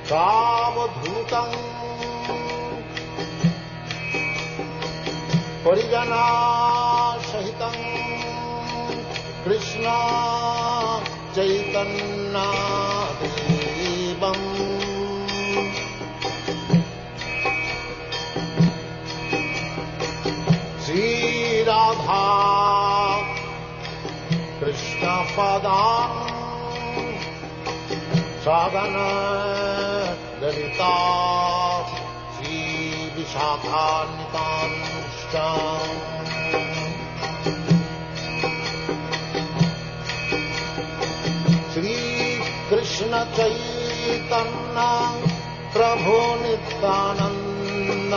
सावधूतं परिजनासहितं कृष्ण चैतन्यदेवम् श्री राधा कृष्ण पदान् साधन ललिता श्री विशाखान्वितांश्च श्री कृष्ण चैतन्य प्रभु नित्यानंद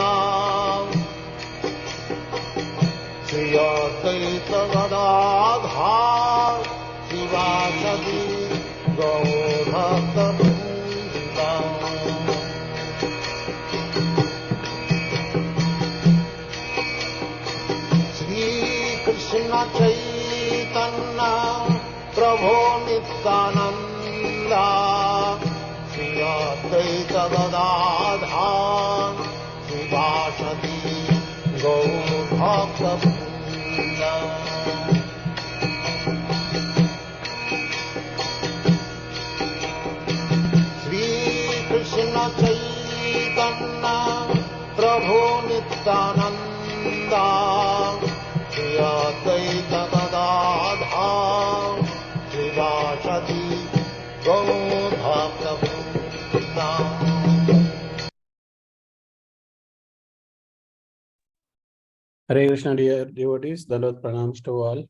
श्री अद्वैत गदाधर शिवासदि गौरभक्तवृन्द श्री कृष्ण चैतन्य प्रभु नित्यानंद श्री अद्वैत गदाधर शिवासदि गौरभक्तवृन्द कृष्ण चैतन्य प्रभु Nityanand Shri Advaita Gadadhar शिवासदि गौरभक्तवृन्द। Hare Krishna, dear devotees, Dandavad pranams to all.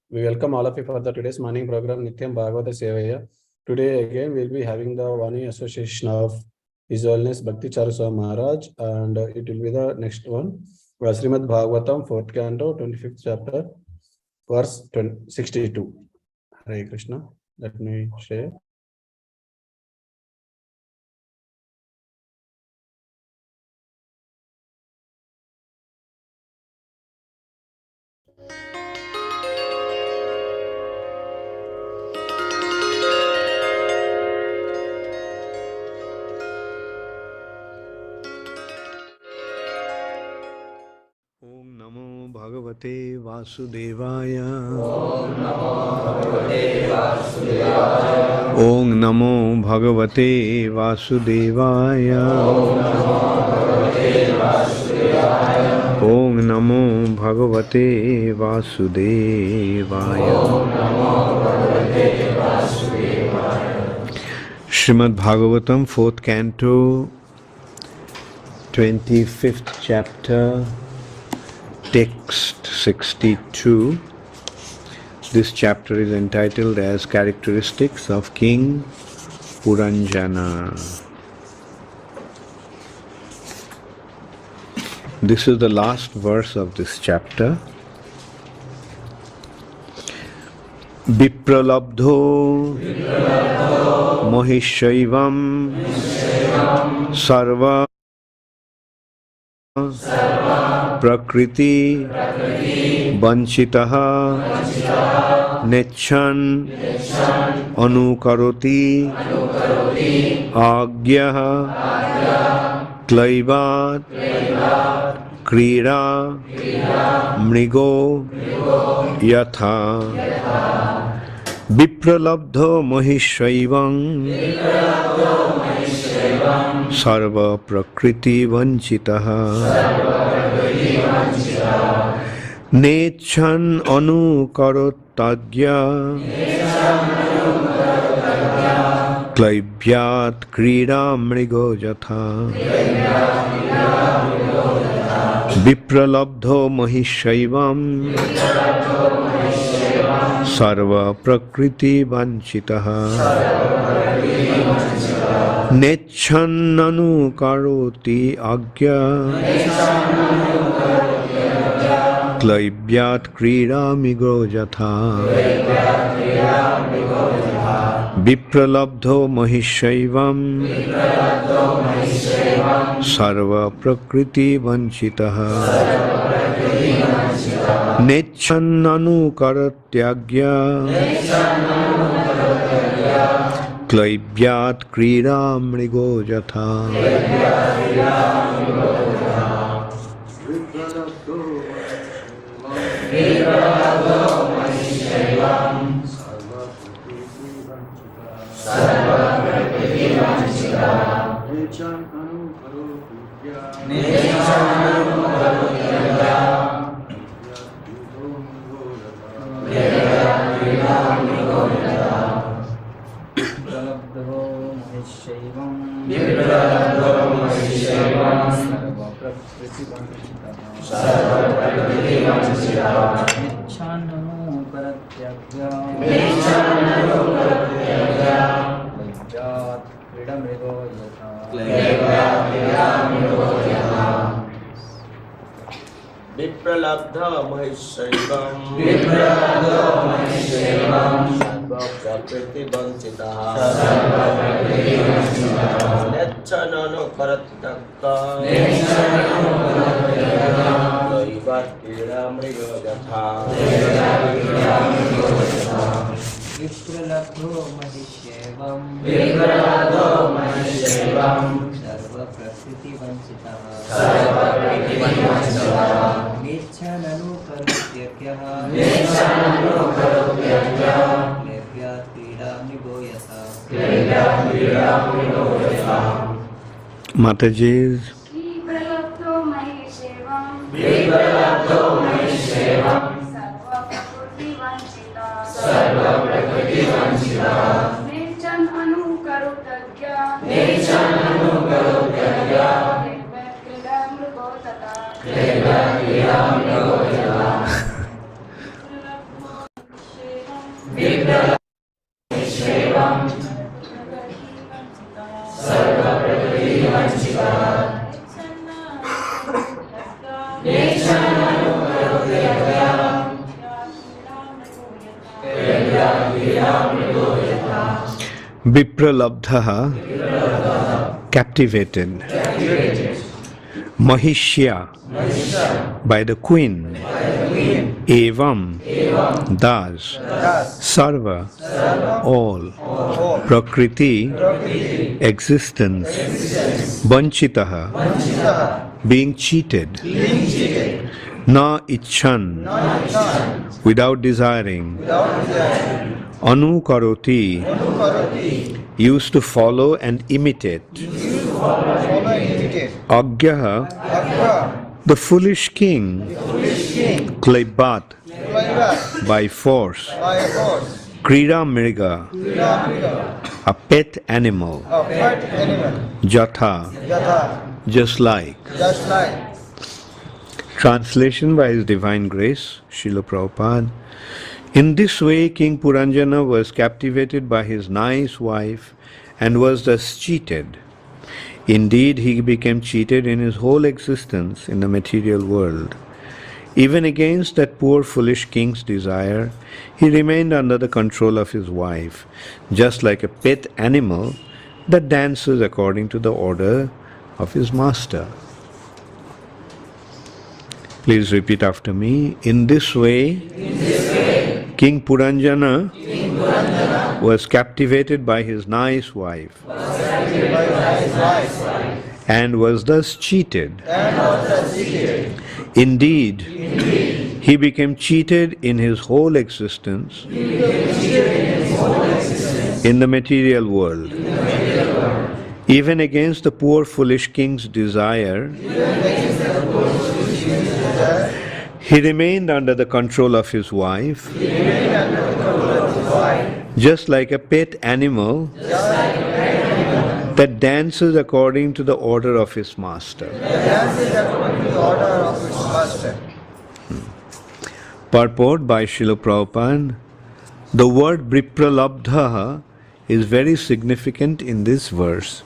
We welcome all of you for the today's morning program Nityam Bhagavata Sevaya. Today again we'll be having the Vani association of His Holiness Bhakti Charu Swami Maharaj, and it will be the next one. Srimad Bhagavatam, 4th canto, 25th chapter, verse 62. Hare Krishna. Let me share. भगवते वासुदेवाय। ओम नमो भगवते वासुदेवाय। ओम नमो भगवते वासुदेवाय। Shrimad Bhagavatam 4th canto 25th chapter, text 62. This chapter is entitled as Characteristics of King Puranjana. This is the last verse of this chapter. Vipralabdho mohishaivam sarva prakriti vanchitaha nechan anukaroti agyaha klaivat krida mrigo yatha vipralabdho mohishaivam sarva prakriti vanchitaha nechan anukarotagya klaivyat krida mrigo yatha vipralabdho mahishaivam sarva prakriti vanchitaha nechan anukaroti agya klaivyat krida mrigo yatha vipralabdho mahishaivam sarva prakriti vanchitaha nechan anukarotyagya Klaibyat kridam mrigo jatha. Vipralabdha mahishaivam sarva-prakriti vanchitaha nechanano karatyakka daivat pidamrigo yatha Vipralabdho mahishaivam sarva-prakriti vanchitaha Nechanano karutyakyaha Levyat pidamrigo yatha Mataji's Vipralabdho mahishaivam sarva-prakriti vanchita Nechan anu karutagya Levyat pidamrigo tata Vipralabdha, captivated. Mahishya, by the queen. Evam, thus. Sarva, all. Prakriti, existence. Vanchitaha, being cheated. Na icchan, without desiring. Anukaroti, used to follow and imitate. Agyaha, the foolish king. Klaibat, by force. Krida mriga, a pet animal. Jatha, just like. Translation by His Divine Grace, Srila Prabhupada. In this way, King Puranjana was captivated by his nice wife and was thus cheated. Indeed, he became cheated in his whole existence in the material world. Even against that poor foolish king's desire, he remained under the control of his wife, just like a pet animal that dances according to the order of his master. Please repeat after me. In this way, King Puranjana was captivated by his nice wife and was thus cheated. Indeed, he became cheated in his whole existence in the material world. Even against the poor foolish king's desire, he remained under the control of his wife, just like a pet animal that dances according to the order of his master. Purport by Srila Prabhupada. The word Vipralabdha is very significant in this verse.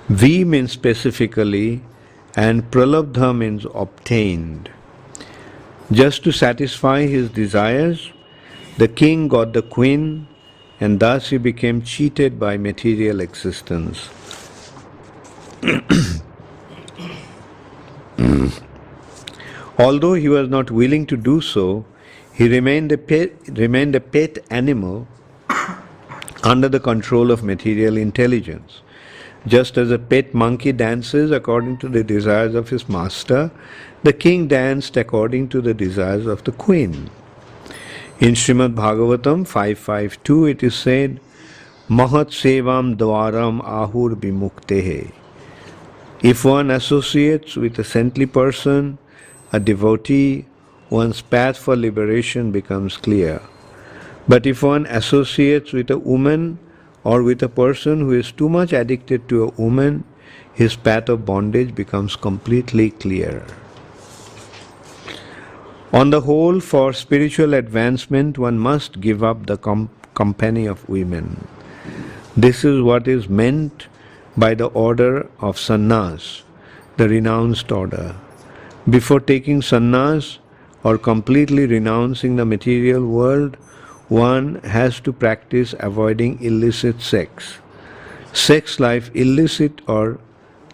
V means specifically and Pralabdha means obtained. Just to satisfy his desires, the king got the queen, and thus he became cheated by material existence. Although he was not willing to do so, he remained a pet animal under the control of material intelligence. Just as a pet monkey dances according to the desires of his master, the king danced according to the desires of the queen. In Srimad Bhagavatam 5.5.2 it is said, Mahat sevam dwaram ahur bimuktehe. If one associates with a saintly person, a devotee, one's path for liberation becomes clear. But if one associates with a woman or with a person who is too much addicted to a woman, his path of bondage becomes completely clear. On the whole, for spiritual advancement, one must give up the company of women. This is what is meant by the order of sannyas, the renounced order. Before taking sannyas or completely renouncing the material world, one has to practice avoiding illicit sex. Sex life, licit or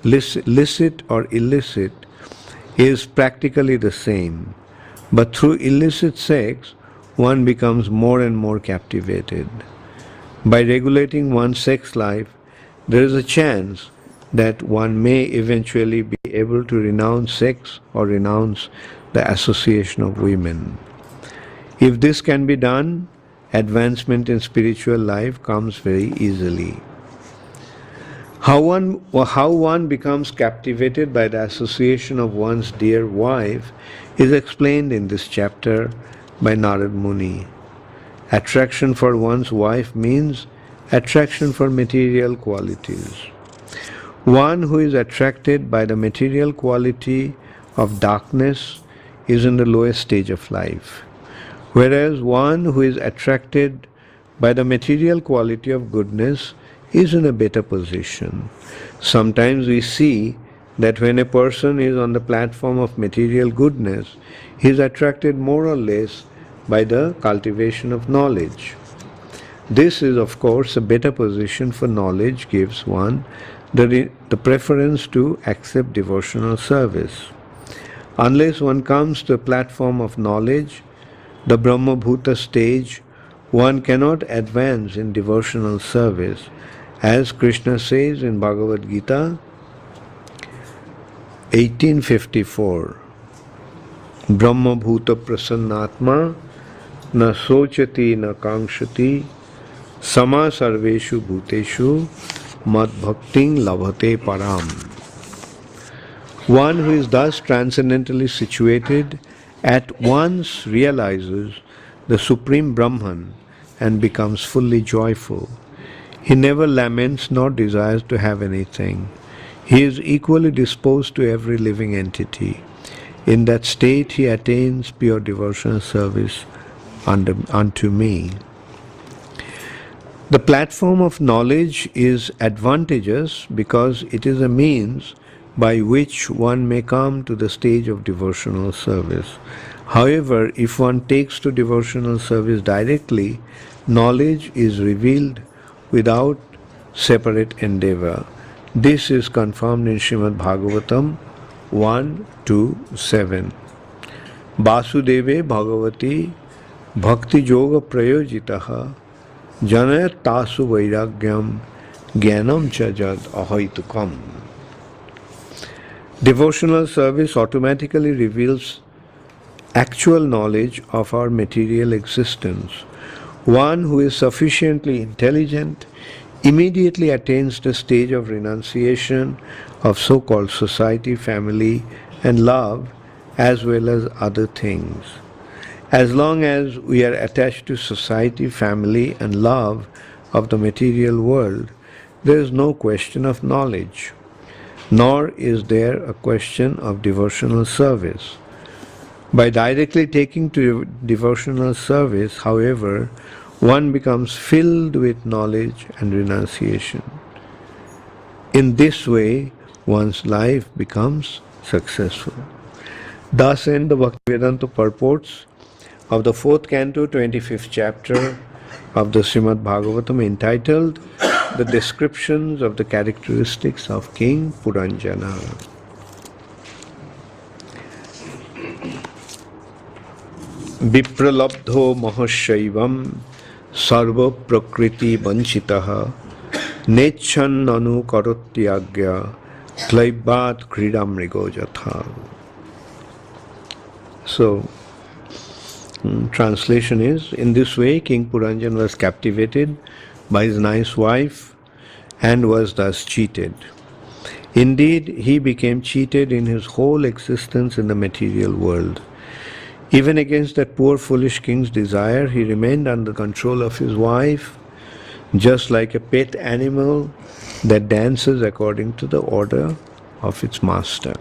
illicit, is practically the same. But through illicit sex, one becomes more and more captivated. By regulating one's sex life, there is a chance that one may eventually be able to renounce sex or renounce the association of women. If this can be done, advancement in spiritual life comes very easily. How one becomes captivated by the association of one's dear wife is explained in this chapter by Narad Muni. Attraction for one's wife means attraction for material qualities. One who is attracted by the material quality of darkness is in the lowest stage of life, whereas one who is attracted by the material quality of goodness is in a better position. Sometimes we see that when a person is on the platform of material goodness, he is attracted more or less by the cultivation of knowledge. This is, of course, a better position, for knowledge gives one the preference to accept devotional service. Unless one comes to a platform of knowledge, the Brahma Bhuta stage, one cannot advance in devotional service. As Krishna says in Bhagavad Gita 18:54, Brahma Bhuta Prasannatma na sochati na kankshati sama sarveshu bhuteshu mad bhakting labhate param. One who is thus transcendentally situated at once realizes the Supreme Brahman and becomes fully joyful. He never laments nor desires to have anything. He is equally disposed to every living entity. In that state he attains pure devotional service unto me. The platform of knowledge is advantageous because it is a means by which one may come to the stage of devotional service. However, if one takes to devotional service directly, knowledge is revealed without separate endeavor. This is confirmed in Srimad Bhagavatam 1:2-7. Vasudeve Bhagavati Bhakti Yoga Prayojitaha Janayat Tasu Vairagyam Jnanam Chajad Ahaitukam. Devotional service automatically reveals actual knowledge of our material existence. One who is sufficiently intelligent immediately attains the stage of renunciation of so-called society, family, and love, as well as other things. As long as we are attached to society, family, and love of the material world, there is no question of knowledge, nor is there a question of devotional service. By directly taking to devotional service, however, one becomes filled with knowledge and renunciation. In this way, one's life becomes successful. Thus end the Bhaktivedanta purports of the 4th canto, 25th chapter of the Srimad Bhagavatam, entitled The Descriptions of the Characteristics of King Puranjana. Vipralabdho mahashaivam sarva prakriti vanchitaha nechan nanu karotyagya klaibat kridam rigojatha. So, translation is, in this way King Puranjan was captivated by his nice wife and was thus cheated. Indeed, he became cheated in his whole existence in the material world. Even against that poor foolish king's desire, he remained under control of his wife, just like a pet animal that dances according to the order of its master.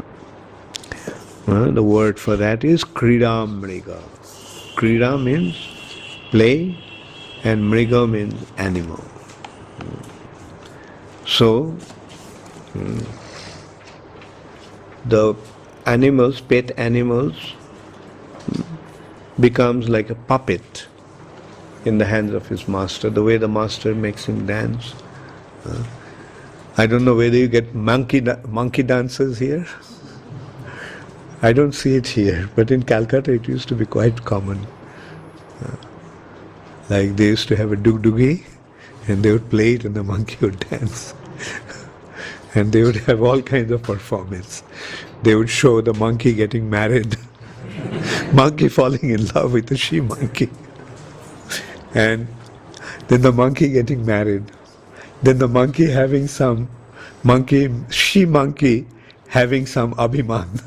The word for that is Krida Mriga. Krida means play and Mriga means animal. So, the animals, pet animals, becomes like a puppet in the hands of his master, the way the master makes him dance. I don't know whether you get monkey dancers here. I don't see it here, but in Calcutta it used to be quite common. Like they used to have a dugdugi and they would play it and the monkey would dance. And they would have all kinds of performance. They would show the monkey getting married, monkey falling in love with a she-monkey, and then the monkey getting married, then the monkey having some she-monkey having some abhiman.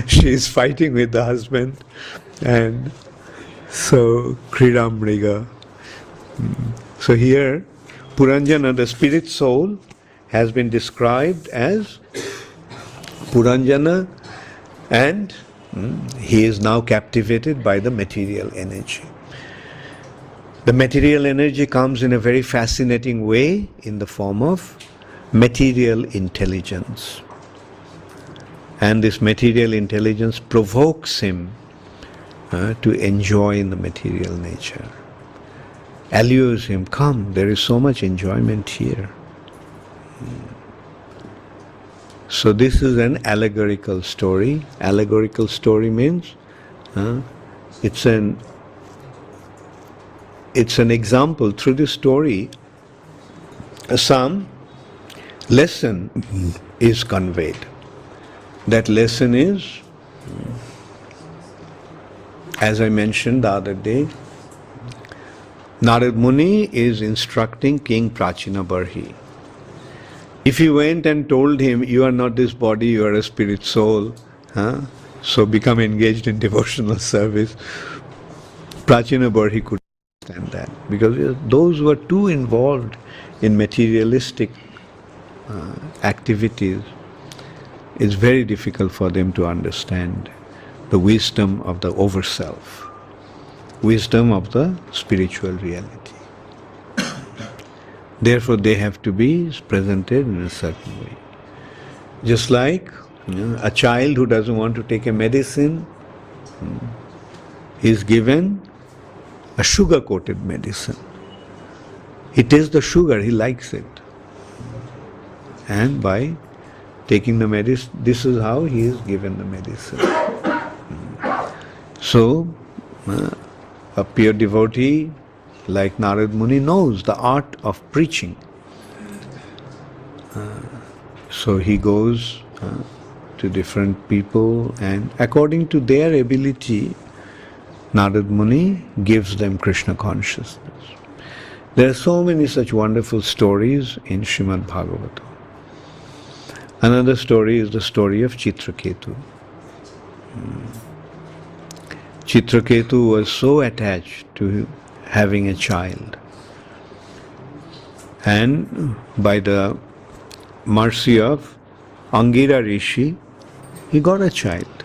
She is fighting with the husband, and so Kridam Mriga. So here, Puranjana, the spirit soul, has been described as Puranjana, and he is now captivated by the material energy. The material energy comes in a very fascinating way in the form of material intelligence. And this material intelligence provokes him to enjoy in the material nature. Allures him, come, there is so much enjoyment here. So this is an allegorical story. Allegorical story means it's an example. Through this story, some lesson is conveyed. That lesson is, as I mentioned the other day, Narad Muni is instructing King Prachina Barhi. If he went and told him, you are not this body, you are a spirit soul, so become engaged in devotional service, Prachina Barhi could understand that. Because those who are too involved in materialistic activities, it's very difficult for them to understand the wisdom of the over-self, wisdom of the spiritual reality. Therefore, they have to be presented in a certain way. Just like a child who doesn't want to take a medicine is given a sugar-coated medicine. He tastes the sugar, he likes it. And by taking the medicine, this is how he is given the medicine. So, a pure devotee like Narad Muni knows the art of preaching. So he goes to different people, and according to their ability, Narad Muni gives them Krishna consciousness. There are so many such wonderful stories in Srimad Bhagavatam. Another story is the story of Chitraketu. Chitraketu was so attached to having a child, and by the mercy of Angira Rishi, he got a child.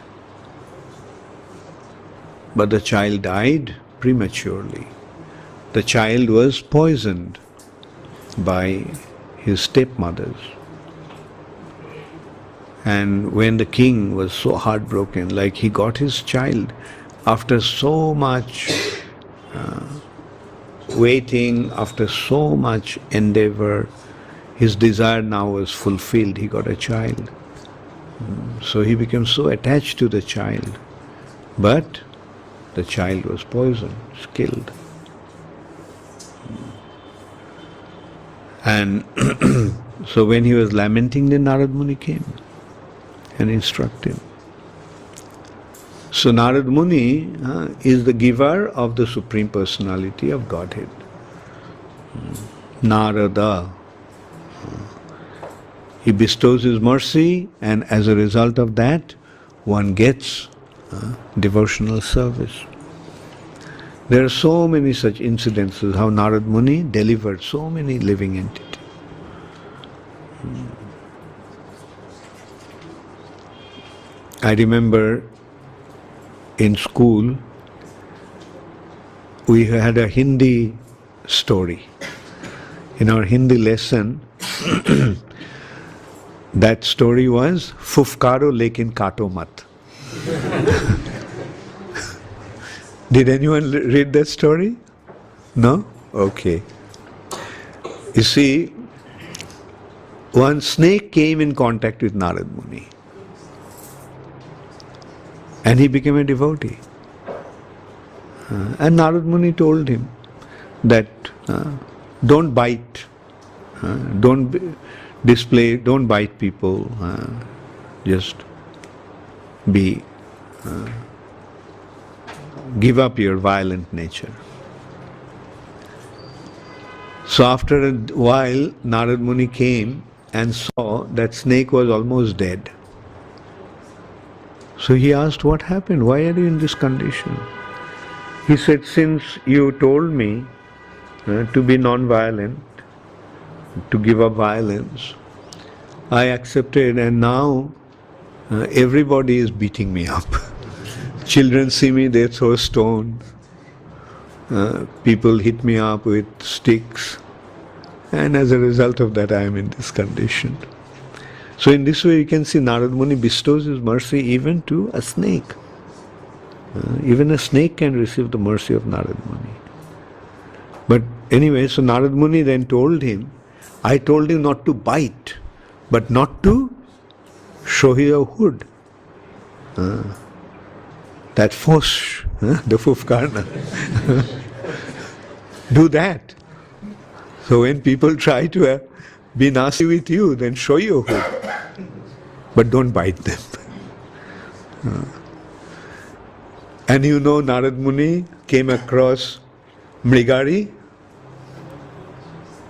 But the child died prematurely. The child was poisoned by his stepmothers. And when the king was so heartbroken, like he got his child after so much waiting, after so much endeavor, his desire now was fulfilled, he got a child. So he became so attached to the child. But the child was poisoned, killed. And so when he was lamenting, then Narad Muni came and instructed. So Narad Muni is the giver of the Supreme Personality of Godhead. Narada. He bestows his mercy, and as a result of that, one gets devotional service. There are so many such incidences how Narad Muni delivered so many living entities. I remember in school we had a Hindi story. In our Hindi lesson, that story was Fufkaro lekin kato mat. Did anyone read that story? No? Okay. You see, one snake came in contact with Narad Muni and he became a devotee. And Narad Muni told him that don't bite, don't bite people, just give up your violent nature. So after a while, Narad Muni came and saw that snake was almost dead. So he asked, what happened? Why are you in this condition? He said, since you told me to be non-violent, to give up violence, I accepted, and now everybody is beating me up. Children see me, they throw stones. People hit me up with sticks. And as a result of that, I am in this condition. So in this way, you can see Narad Muni bestows his mercy even to a snake. Even a snake can receive the mercy of Narad Muni. But anyway, so Narad Muni then told him, I told you not to bite, but not to show your hood. That fosh, the fufkarna. Do that. So when people try to be nasty with you, then show your hood. But don't bite them. And you know Narad Muni came across Mrigari,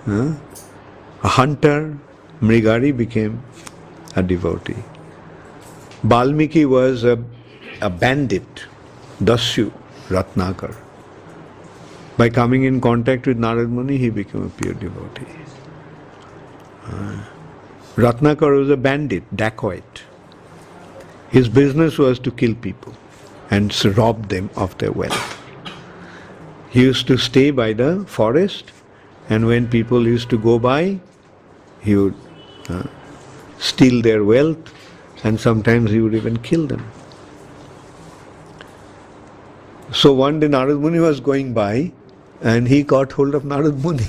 a hunter. Mrigari became a devotee. Balmiki was a bandit, Dasyu Ratnakar. By coming in contact with Narad Muni, he became a pure devotee. Ratnakar was a bandit, dacoit. His business was to kill people and rob them of their wealth. He used to stay by the forest, and when people used to go by, he would steal their wealth, and sometimes he would even kill them. So one day Narad Muni was going by, and he caught hold of Narad Muni.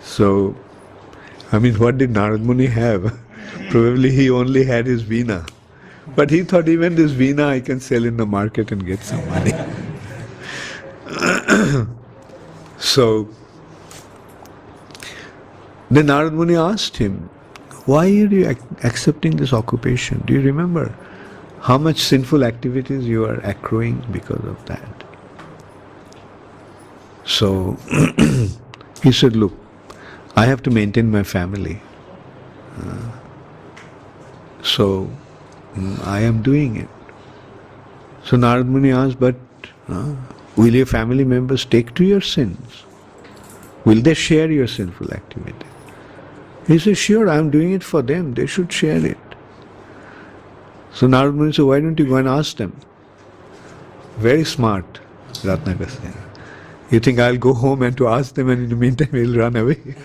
So, what did Narad Muni have? Probably he only had his veena. But he thought, even this veena I can sell in the market and get some money. So, then Narad Muni asked him, why are you accepting this occupation? Do you remember how much sinful activities you are accruing because of that? So, he said, look, I have to maintain my family. So, I am doing it. So Narad Muni asked, but will your family members take to your sins? Will they share your sinful activity? He said, sure, I am doing it for them. They should share it. So Narad Muni said, why don't you go and ask them? Very smart, Ratnakar said. You think I'll go home and to ask them, and in the meantime he'll run away?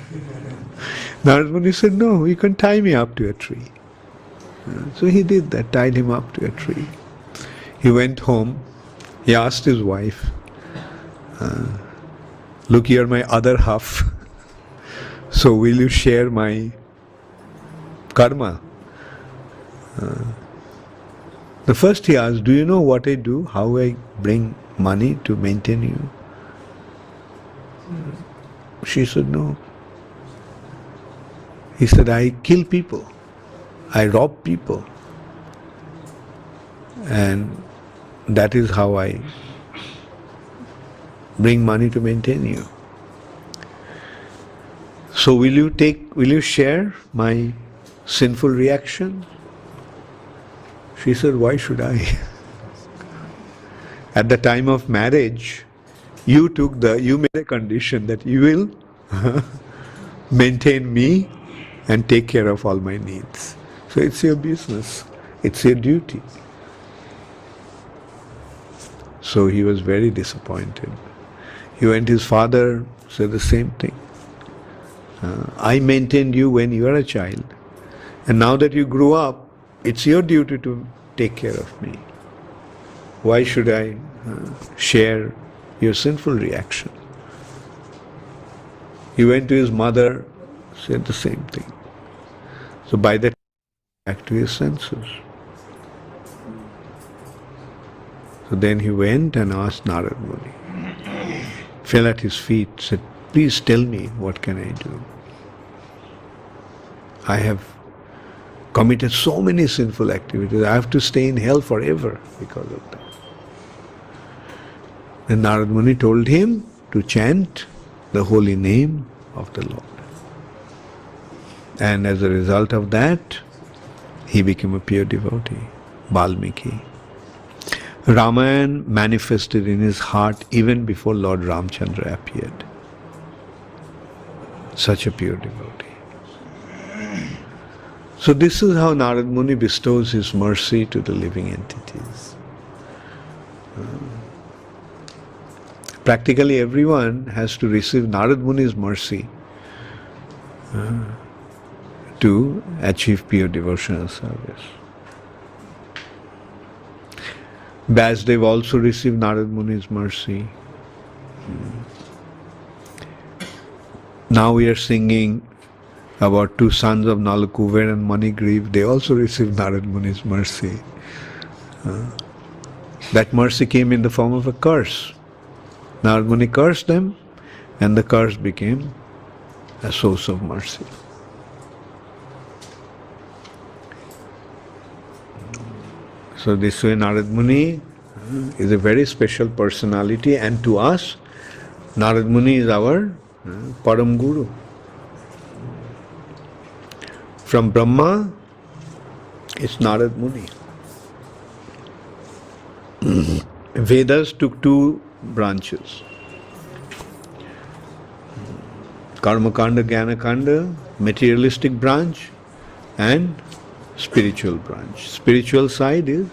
Narad Muni said, no, you can tie me up to a tree. So he did that, tied him up to a tree. He went home, he asked his wife, look, you're my other half, so will you share my karma? The first he asked, do you know what I do? How I bring money to maintain you? She said, no. He said, I kill people. I rob people. And that is how I bring money to maintain you. So will you share my sinful reaction? She said, why should I? At the time of marriage, you made a condition that you will maintain me and take care of all my needs. So it's your business. It's your duty. So he was very disappointed. He went to his father, said the same thing. I maintained you when you were a child. And now that you grew up, it's your duty to take care of me. Why should I share your sinful reaction? He went to his mother, said the same thing. So by that time, back to his senses. So then he went and asked Narad Muni. Fell at his feet, said, please tell me, what can I do? I have committed so many sinful activities. I have to stay in hell forever because of that. Then Narad Muni told him to chant the holy name of the Lord. And as a result of that, he became a pure devotee, Valmiki. Ramayana manifested in his heart even before Lord Ramchandra appeared. Such a pure devotee. So this is how Narad Muni bestows his mercy to the living entities. Practically everyone has to receive Narad Muni's mercy to achieve pure devotional service. Vasudev also received Narad Muni's mercy. Now we are singing about two sons of Nalakuver and Manigriv. They also received Narad Muni's mercy. That mercy came in the form of a curse. Narad Muni cursed them, and the curse became a source of mercy. So this way Narad Muni is a very special personality, and to us, Narad Muni is our Param Guru. From Brahma, it's Narad Muni. Vedas took two branches. Karma Kanda, Jnana Kanda, materialistic branch, and spiritual branch. Spiritual side is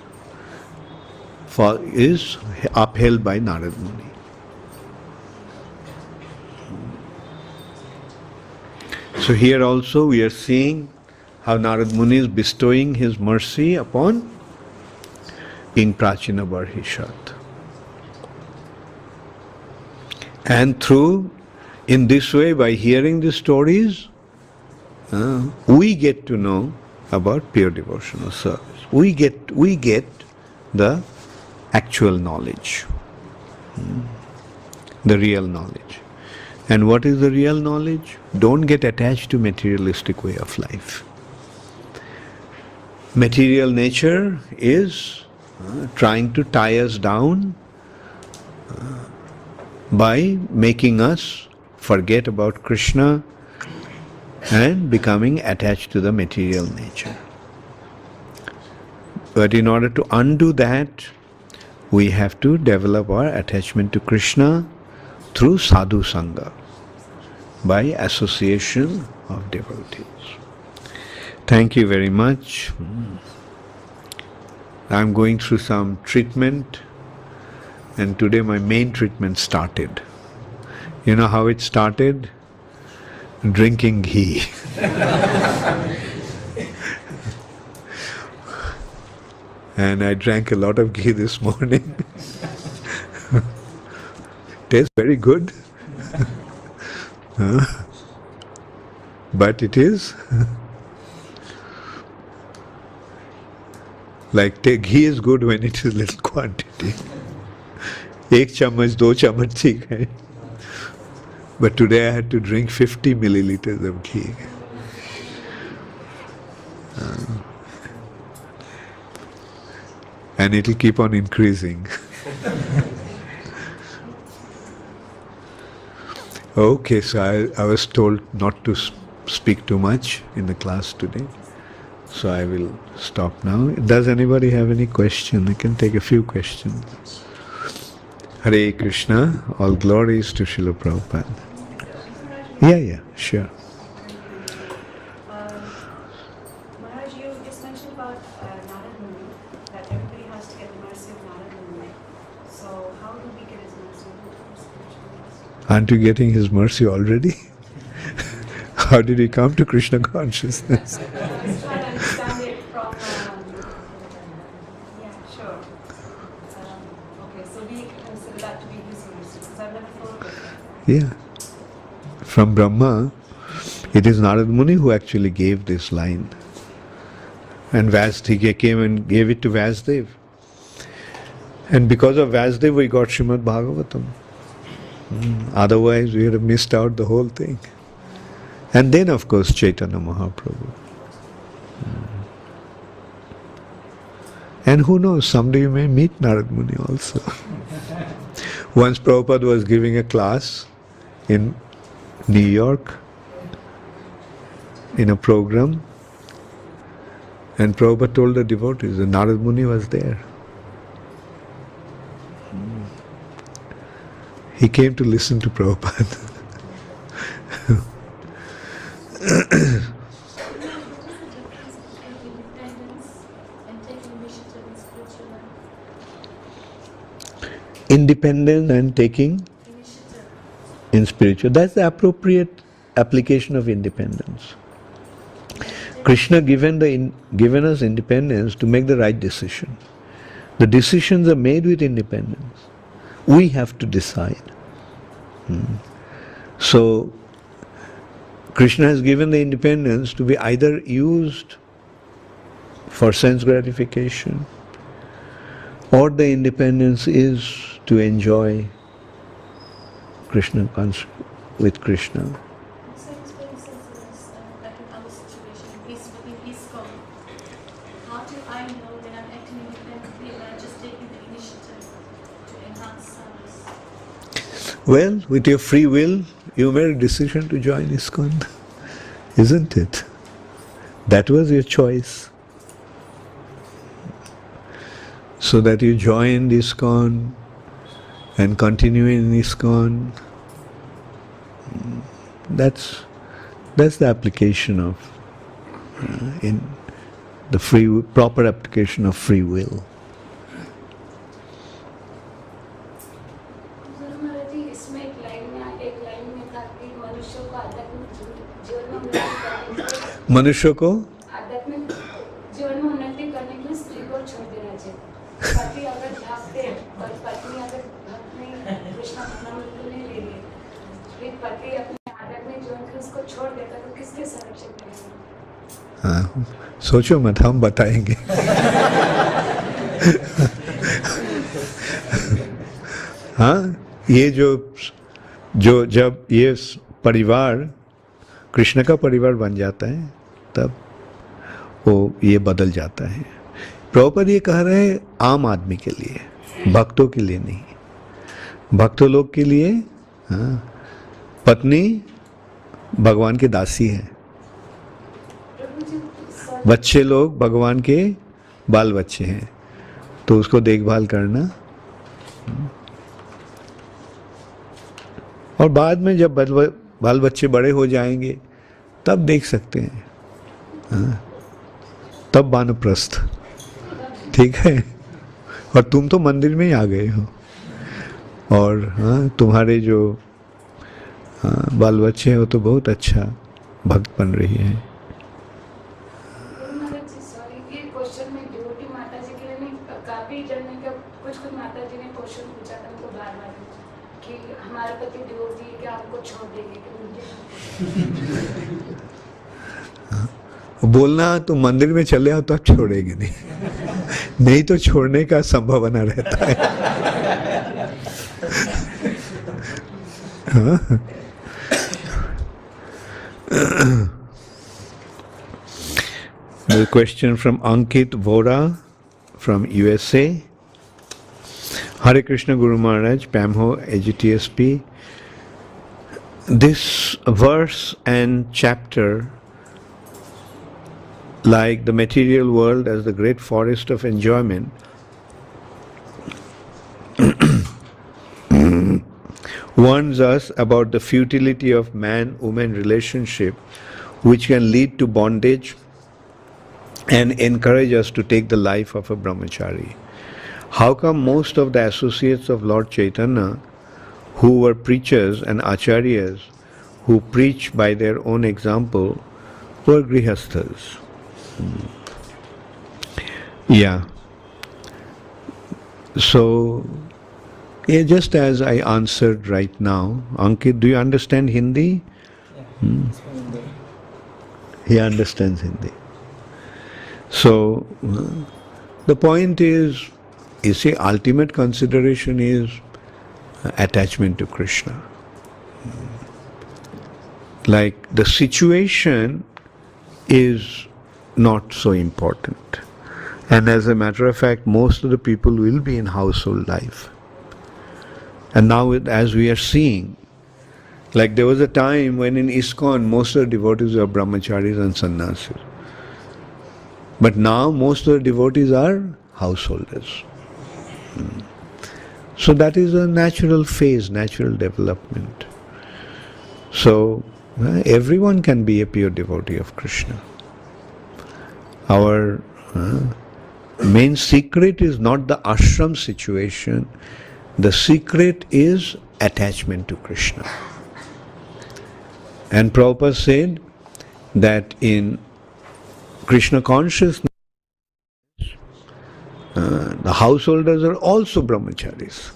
upheld by Narad Muni. So here also we are seeing how Narad Muni is bestowing his mercy upon King Prachina Barhishat. And in this way, by hearing these stories, we get to know about pure devotional service. We get the actual knowledge, the real knowledge. And what is the real knowledge? Don't get attached to materialistic way of life. Material nature is trying to tie us down by making us forget about Krishna and becoming attached to the material nature. But in order to undo that, we have to develop our attachment to Krishna through sadhu sangha, by association of devotees. Thank you very much. I'm going through some treatment, and today my main treatment started. You know how it started? Drinking ghee. And I drank a lot of ghee this morning. Tastes very good. But it is Like ghee is good when it is little quantity. 1 चम्मच 2 चम्मच ठीक है. But today I had to drink 50 milliliters of ghee. And it will keep on increasing. Okay, so I was told not to speak too much in the class today. So I will stop now. Does anybody have any question? I can take a few questions. Hare Krishna, all glories to Srila Prabhupada. Yeah, sure. Maharaj, you just mentioned about Narad Muni, that everybody has to get the mercy of Narad Muni. So how do we get his mercy? Aren't you getting his mercy already? How did he come to Krishna consciousness? I'm just trying to understand it from, yeah, sure. Okay, so we consider that to be his mercy, because I've never thought of it. Yeah. From Brahma, it is Narad Muni who actually gave this line. And he came and gave it to Vasudev. And because of Vasudev, we got Srimad Bhagavatam. Otherwise, we would have missed out the whole thing. And then, of course, Chaitanya Mahaprabhu. And who knows, someday you may meet Narad Muni also. Once Prabhupada was giving a class in New York, in a program, and Prabhupada told the devotees that Narad Muni was there. He came to listen to Prabhupada. Independent and taking in spiritual. That's the appropriate application of independence. Krishna given us independence to make the right decision. The decisions are made with independence. We have to decide. So, Krishna has given the independence to be either used for sense gratification, or the independence is to enjoy Krishna with Krishna. So it's very senseless, like in our situation, peace within ISKCON. How do I know when I'm acting independently and I'm just taking the initiative to enhance service? Well, with your free will, you made a decision to join ISKCON, isn't it? That was your choice. So that you joined ISKCON and continue in ISKCON. That's the application of in the proper application of free will. इसमें एक line में था कि मनुष्य को आध्यात्मिक जीवन में उन्नति करने के लिए मनुष्य को आध्यात्मिक जीवन में उन्नति करने के लिए स्त्री को छोड़ देना चाहिए. पति अगर भागते और पत्नी अगर भक्त नहीं कृष्ण भक्ति नहीं ले लिए, फिर पति अपने आध्यात्मिक जीवन को उसको छोड़ देता तो किसके संरक्षण करेगा? हाँ, सोचो मत, हम बताएंगे. हाँ, ये जो जब ये परिवार कृष्ण का परिवार बन जाता है, तब वो ये बदल जाता है. प्रभुपाद ये कह रहे हैं आम आदमी के लिए, भक्तों के लिए नहीं. भक्तों लोग के लिए हाँ, पत्नी भगवान की दासी है, बच्चे लोग भगवान के बाल बच्चे हैं, तो उसको देखभाल करना. और बाद में जब बाल बच्चे बड़े हो जाएंगे तब देख सकते हैं. हाँ, तब वानप्रस्थ. ठीक है. और तुम तो मंदिर में ही आ गए हो, और हाँ, तुम्हारे जो बाल बच्चे हैं वो तो बहुत अच्छा भक्त बन रही है. सॉरी, ये क्वेश्चन में डिवोटी माता जी के लिए नहीं, काफी जन ने कुछ माता जी ने क्वेश्चन पूछा था हमको बार-बार कि हमारा पति डिवोटी है, क्या हमको छोड़ देंगे? बोलना तो मंदिर में चले आओ तो आप छोड़ेंगे नहीं. नहीं तो छोड़ने का संभावना रहता है. हाँ? The question from Ankit Vora from USA. Hare Krishna Guru Maharaj, Pamho, AGTSP. This verse and chapter, like the material world as the great forest of enjoyment, warns us about the futility of man-woman relationship, which can lead to bondage and encourage us to take the life of a brahmachari. How come most of the associates of Lord Chaitanya, who were preachers and acharyas, who preach by their own example, were grihasthas? Yeah. So, yeah, just as I answered right now, Ankit, do you understand Hindi? He understands Hindi. So, the point is, you see, ultimate consideration is attachment to Krishna. Like the situation is not so important. And as a matter of fact, most of the people will be in household life. And now, as we are seeing, like there was a time when in ISKCON, most of the devotees are brahmacharis and sannyasis. But now, most of the devotees are householders. So that is a natural phase, natural development. So, everyone can be a pure devotee of Krishna. Our main secret is not the ashram situation. The secret is attachment to Krishna. And Prabhupada said that in Krishna consciousness, the householders are also brahmacharis.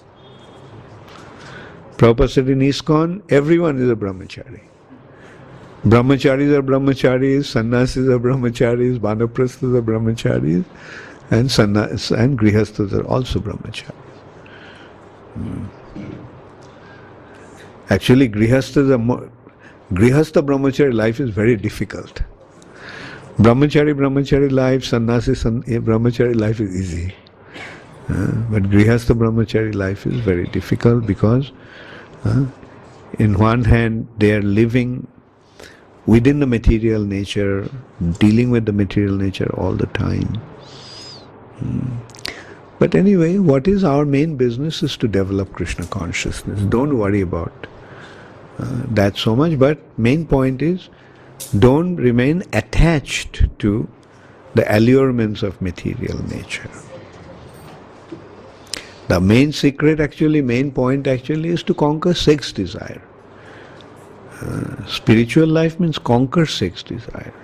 Prabhupada said in ISKCON, everyone is a brahmachari. Brahmacharis are brahmacharis, sannyasis are brahmacharis, vanaprasthas are brahmacharis, and grihasthas are also brahmacharis. Actually, grihastha brahmachari life is very difficult. Brahmachari life, sannyasi brahmachari life is easy. But grihastha brahmachari life is very difficult because in one hand they are living within the material nature, dealing with the material nature all the time. But anyway, what is our main business is to develop Krishna consciousness. Don't worry about that so much, but main point is don't remain attached to the allurements of material nature. The main secret actually, main point actually is to conquer sex desire. Spiritual life means conquer sex desire.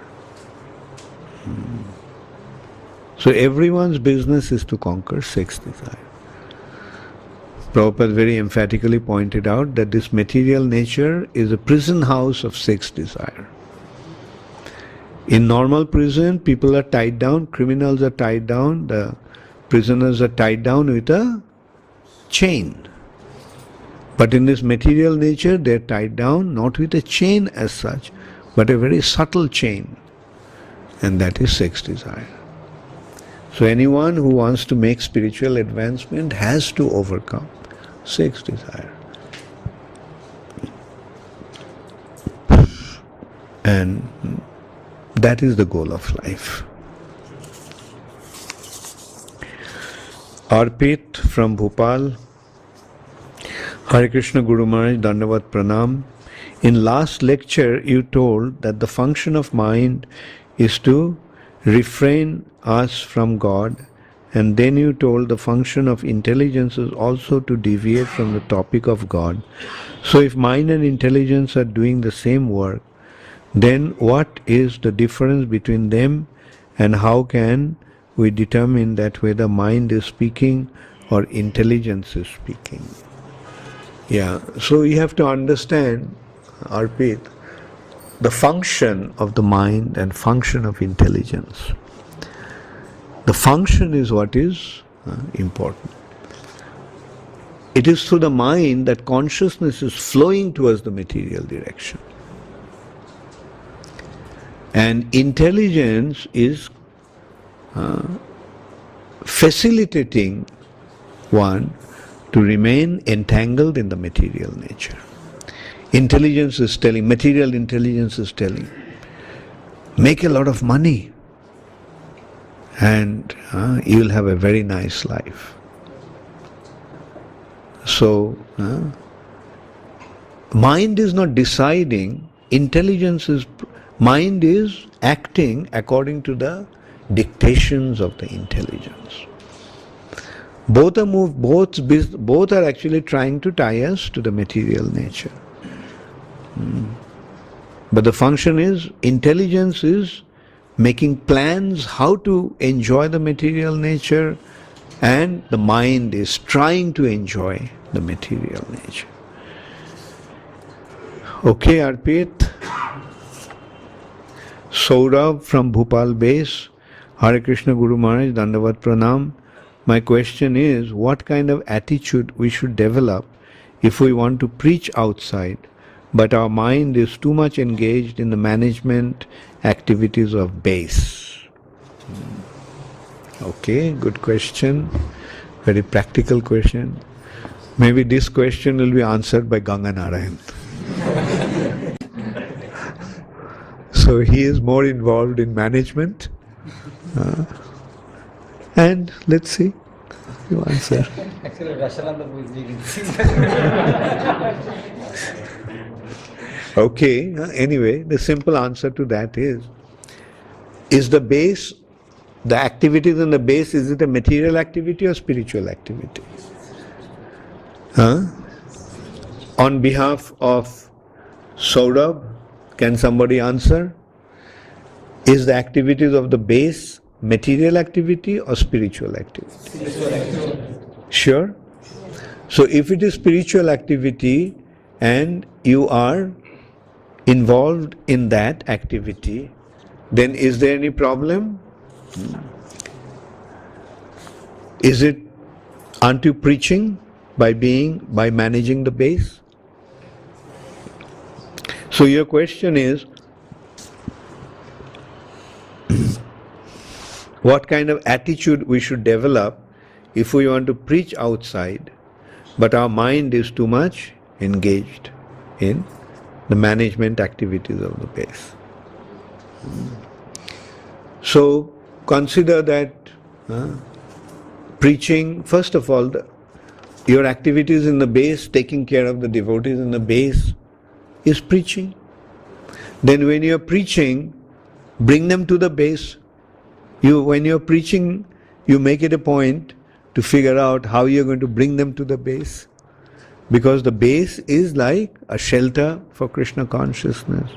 So everyone's business is to conquer sex desire. Prabhupada very emphatically pointed out that this material nature is a prison house of sex desire. In normal prison, people are tied down, criminals are tied down, the prisoners are tied down with a chain. But in this material nature, they are tied down not with a chain as such, but a very subtle chain, and that is sex desire. So anyone who wants to make spiritual advancement has to overcome sex desire. And that is the goal of life. Arpit from Bhopal. Hare Krishna Guru Maharaj, Dandavat Pranam. In last lecture you told that the function of mind is to refrain us from God, and then you told the function of intelligence is also to deviate from the topic of God. So if mind and intelligence are doing the same work, then what is the difference between them, and how can we determine that whether mind is speaking or intelligence is speaking? Yeah, so you have to understand, Arpit, the function of the mind and function of intelligence. The function is what is important. It is through the mind that consciousness is flowing towards the material direction. And intelligence is facilitating one to remain entangled in the material nature. Intelligence is telling, material intelligence is telling, make a lot of money and you will have a very nice life. So, mind is not deciding, mind is acting according to the dictations of the intelligence. Both are actually trying to tie us to the material nature. But the function is, intelligence is making plans how to enjoy the material nature, and the mind is trying to enjoy the material nature. Okay, Arpit. Saurabh from Bhopal base. Hare Krishna Guru Maharaj, Dandavat Pranam. My question is, what kind of attitude we should develop if we want to preach outside, but our mind is too much engaged in the management activities of base? Okay, good question. Very practical question. Maybe this question will be answered by Ganga Narayan. So he is more involved in management. And let's see, you answer. Actually, Okay, anyway, the simple answer to that is the base, the activities in the base, is it a material activity or spiritual activity? On behalf of Saurabh, can somebody answer? Is the activities of the base material activity or spiritual activity? spiritual activity. Sure? So if it is spiritual activity and you are involved in that activity, then is there any problem? Aren't you preaching by managing the base? So your question is, what kind of attitude we should develop if we want to preach outside, but our mind is too much engaged in the management activities of the base. So consider that preaching, first of all, your activities in the base, taking care of the devotees in the base, is preaching. Then when you are preaching, bring them to the base. When you are preaching, you make it a point to figure out how you are going to bring them to the base. Because the base is like a shelter for Krishna consciousness.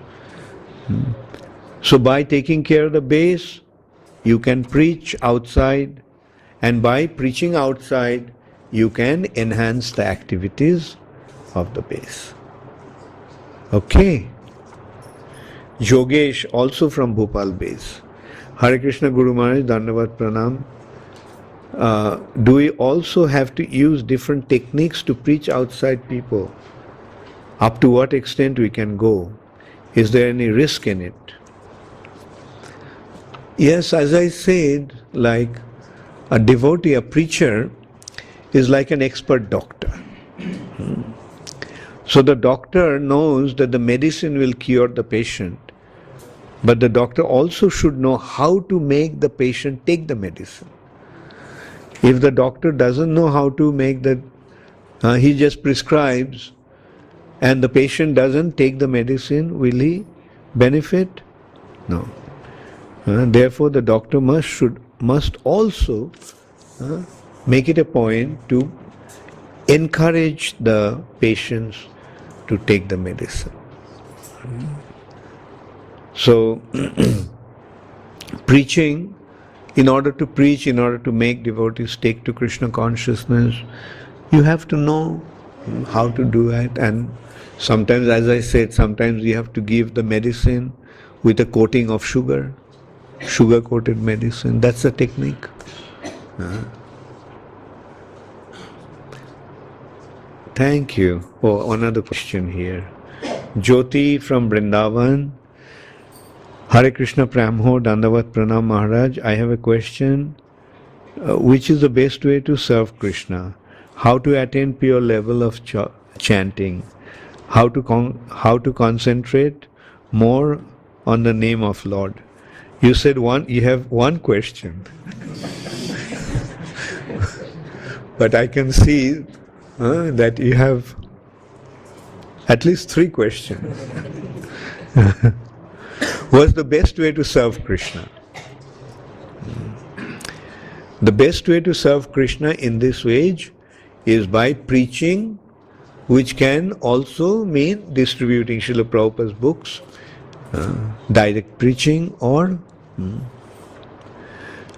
So by taking care of the base, you can preach outside, and by preaching outside, you can enhance the activities of the base. Okay. Yogesh, also from Bhopal base. Hare Krishna Guru Maharaj, Dandavat Pranam. Do we also have to use different techniques to preach outside people? Up to what extent we can go? Is there any risk in it? Yes, as I said, like a devotee, a preacher is like an expert doctor. So the doctor knows that the medicine will cure the patient, but the doctor also should know how to make the patient take the medicine. If the doctor doesn't know how to make that, he just prescribes and the patient doesn't take the medicine, will he benefit? No. Therefore, the doctor must also make it a point to encourage the patients to take the medicine. So, preaching, in order to preach, in order to make devotees take to Krishna consciousness, you have to know how to do it. And sometimes, as I said, sometimes you have to give the medicine with a coating of sugar. sugar-coated medicine. That's the technique. Thank you. Oh, another question here. Jyoti from Vrindavan. Hare Krishna Pramho Dandavat Pranam Maharaj. I have a question. Which is the best way to serve Krishna? How to attain pure level of chanting? How to concentrate more on the name of Lord? You said you have one question. But I can see that you have at least 3 questions. What's the best way to serve Krishna? The best way to serve Krishna in this age is by preaching, which can also mean distributing Srila Prabhupada's books, direct preaching, or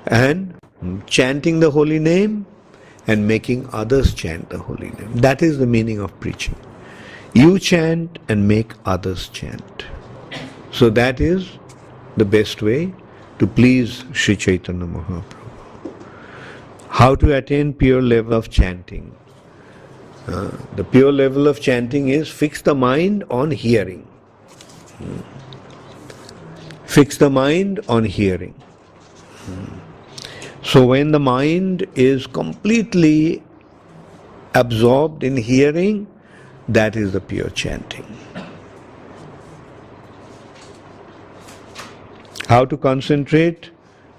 and chanting the holy name and making others chant the holy name. That is the meaning of preaching. You chant and make others chant. So that is the best way to please Sri Chaitanya Mahaprabhu. How to attain pure level of chanting? The pure level of chanting is fix the mind on hearing. Fix the mind on hearing. So when the mind is completely absorbed in hearing, that is the pure chanting. How to concentrate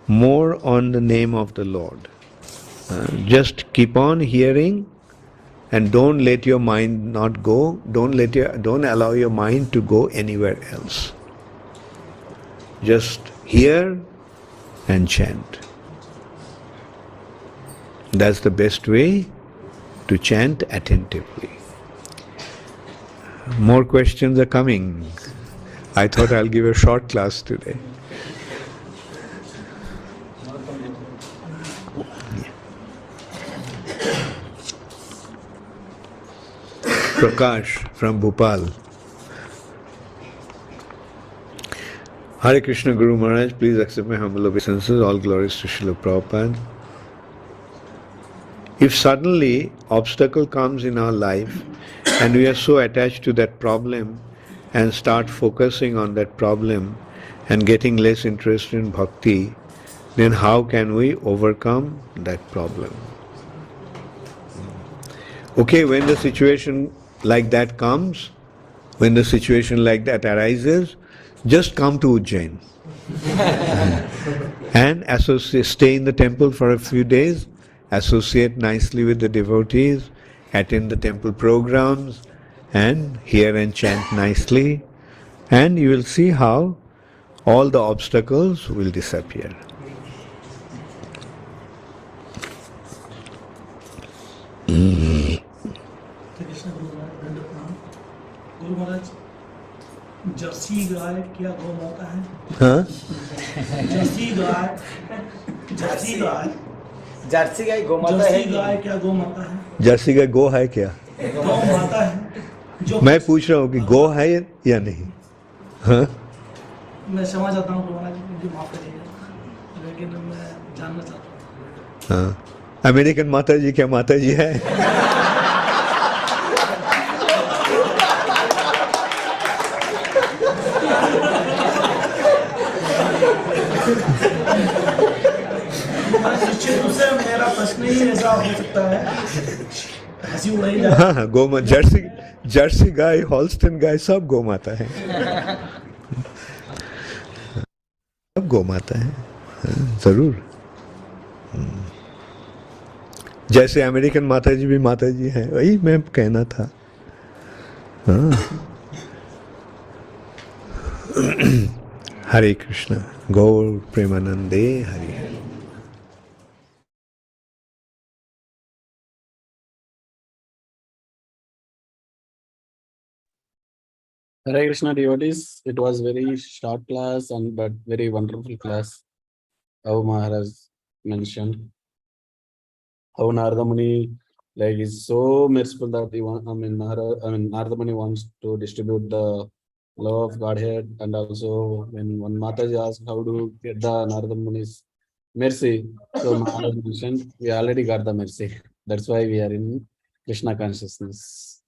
more on the name of the Lord. Just keep on hearing and don't let your mind not go. Don't allow your mind to go anywhere else. Just hear and chant. That's the best way to chant attentively. More questions are coming. I thought I'll give a short class today. Prakash from Bhopal. Hare Krishna Guru Maharaj, please accept my humble obeisances. All glories to Srila Prabhupada. If suddenly obstacle comes in our life and we are so attached to that problem and start focusing on that problem and getting less interest in bhakti, then how can we overcome that problem? Okay, when the situation like that comes, when the situation like that arises, just come to Ujjain and stay in the temple for a few days, associate nicely with the devotees, attend the temple programs, and hear and chant nicely, and you will see how all the obstacles will disappear. Guru Maharaj Jersey गाय क्या गौ माता है? हाँ? Jersey गाय Jersey गाय गौ माता है। Jersey गाय क्या गौ माता है? जर्सी गाय गो है क्या? गौ माता है जो मैं पूछ रहा हूँ कि गो है या नहीं? हाँ? मैं समझ आता हूँ गुरु महाराज, मुझे माफ करिएगा, लेकिन मैं जानना चाहता हूँ। हाँ, अमेरिकन माता जी क्या माता जी है? निश्चित रूप से मेरा प्रश्न ही ऐसा हो सकता है, हंसी उड़ाई जाए। हाँ, गौ जर्सी गाय, हॉल्स्टन गाय सब गौ माता है। सब गौ माता है, जरूर। जैसे अमेरिकन माता जी भी माता जी है, वही मैं कहना था। हाँ। हरे कृष्ण, गौर प्रेमानंदे Hari. Hare Krishna devotees, it was very short class but very wonderful class. How Maharaj mentioned, how Narada Muni is so merciful that Narada Muni wants to distribute the love of Godhead, and also when one Mataji asked how to get the Narada Muni's mercy, so Maharaj mentioned we already got the mercy. That's why we are in Krishna consciousness.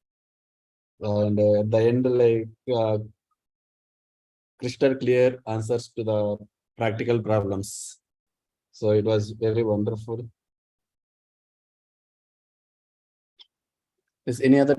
And at the end, like crystal clear answers to the practical problems. So it was very wonderful. Is any other